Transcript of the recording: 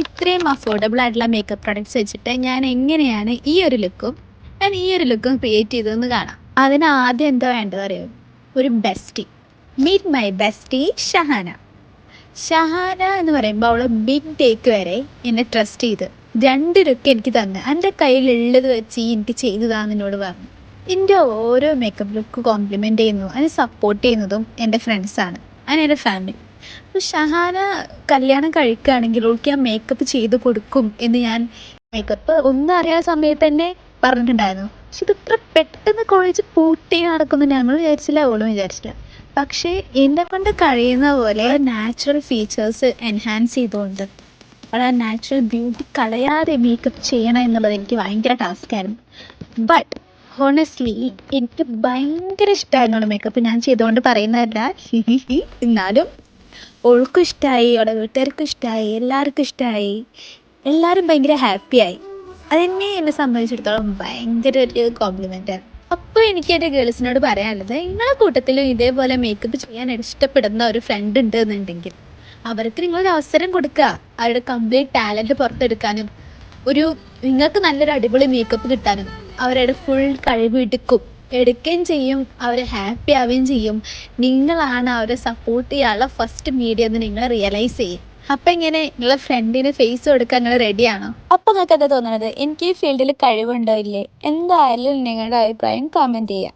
ഇത്രയും അഫോർഡബിൾ ആയിട്ടുള്ള makeup products വെച്ചിട്ട് ഞാൻ ഈ ഒരു ലുക്കും ക്രിയേറ്റ് ചെയ്തതെന്ന് കാണാം. അതിന് ആദ്യം എന്താ വേണ്ടത് അറിയോ? ഒരു bestie. Meet my bestie Shahana. Shahana എന്ന് പറയുമ്പോൾ അവൾ ബിഗ് ടേക്ക് വരെ എന്നെ ട്രസ്റ്റ് ചെയ്ത് 2 ലുക്ക് എനിക്ക് തന്ന് എൻ്റെ കയ്യിലുള്ളത് വെച്ച് എനിക്ക് ചെയ്തതാന്ന് എന്നോട് പറഞ്ഞു. എൻ്റെ ഓരോ മേക്കപ്പ് ലുക്ക് കോംപ്ലിമെൻ്റ് ചെയ്യുന്നു, അതിനെ സപ്പോർട്ട് ചെയ്യുന്നതും എൻ്റെ ഫ്രണ്ട്സാണ്, അതിന് എൻ്റെ ഫാമിലി. അപ്പോൾ ഷഹാന കല്യാണം കഴിക്കുകയാണെങ്കിൽ ഓൾക്ക് ഞാൻ മേക്കപ്പ് ചെയ്ത് കൊടുക്കും എന്ന് ഞാൻ മേക്കപ്പ് ഒന്നും അറിയാത്ത സമയത്ത് തന്നെ പറഞ്ഞിട്ടുണ്ടായിരുന്നു. പക്ഷെ ഇത് ഇത്ര പെട്ടെന്ന് കോളേജ് പൂട്ടി നടക്കുന്നു ഞങ്ങൾ വിചാരിച്ചില്ല, അവളും വിചാരിച്ചില്ല. പക്ഷേ എന്നെ കൊണ്ട് കഴിയുന്ന പോലെ നാച്ചുറൽ ഫീച്ചേഴ്സ് എൻഹാൻസ് ചെയ്തുകൊണ്ട് അവൾ ആ നാച്ചുറൽ ബ്യൂട്ടി കളയാതെ മേക്കപ്പ് ചെയ്യണം എന്നുള്ളത് എനിക്ക് ഭയങ്കര ടാസ്ക്കായിരുന്നു. ബട്ട് ഹോണസ്റ്റ്ലി എനിക്ക് ഭയങ്കര ഇഷ്ടമായിരുന്നു മേക്കപ്പ് ഞാൻ ചെയ്തുകൊണ്ട് പറയുന്നതല്ല. എന്നാലും ഓൾക്കും ഇഷ്ടമായി, അവളുടെ വീട്ടുകാർക്കും ഇഷ്ടമായി, എല്ലാവർക്കും ഇഷ്ടമായി, എല്ലാവരും ഭയങ്കര ഹാപ്പിയായി. അതെന്നെ എന്നെ സംബന്ധിച്ചിടത്തോളം ഭയങ്കര ഒരു കോംപ്ലിമെൻ്റാണ്. അപ്പോൾ എനിക്ക് എൻ്റെ ഗേൾസിനോട് പറയാനുള്ളത്, നിങ്ങളെ കൂട്ടത്തിലും ഇതേപോലെ മേക്കപ്പ് ചെയ്യാൻ ഇഷ്ടപ്പെടുന്ന ഒരു ഫ്രണ്ട് ഉണ്ട് എന്നുണ്ടെങ്കിൽ അവർക്ക് നിങ്ങളൊരു അവസരം കൊടുക്കുക, അവരുടെ കംപ്ലീറ്റ് ടാലൻറ്റ് പുറത്തെടുക്കാനും നിങ്ങൾക്ക് നല്ലൊരു അടിപൊളി മേക്കപ്പ് കിട്ടാനും. അവരുടെ ഫുൾ കഴിവ് എടുക്കുകയും ചെയ്യും, അവർ ഹാപ്പി ആവുകയും ചെയ്യും. നിങ്ങളാണ് അവരെ സപ്പോർട്ട് ചെയ്യാനുള്ള ഫസ്റ്റ് മീഡിയ എന്ന് നിങ്ങൾ റിയലൈസ് ചെയ്യും. അപ്പം ഇങ്ങനെ നിങ്ങളെ ഫ്രണ്ടിന് ഫേസ് കൊടുക്കാൻ നിങ്ങൾ റെഡിയാണോ? അപ്പം നിങ്ങൾക്ക് എന്താ തോന്നുന്നത്? എനിക്ക് ഈ ഫീൽഡിൽ കഴിവുണ്ടോ ഇല്ലേ? എന്തായാലും നിങ്ങളുടെ അഭിപ്രായം കമൻറ്റ് ചെയ്യുക.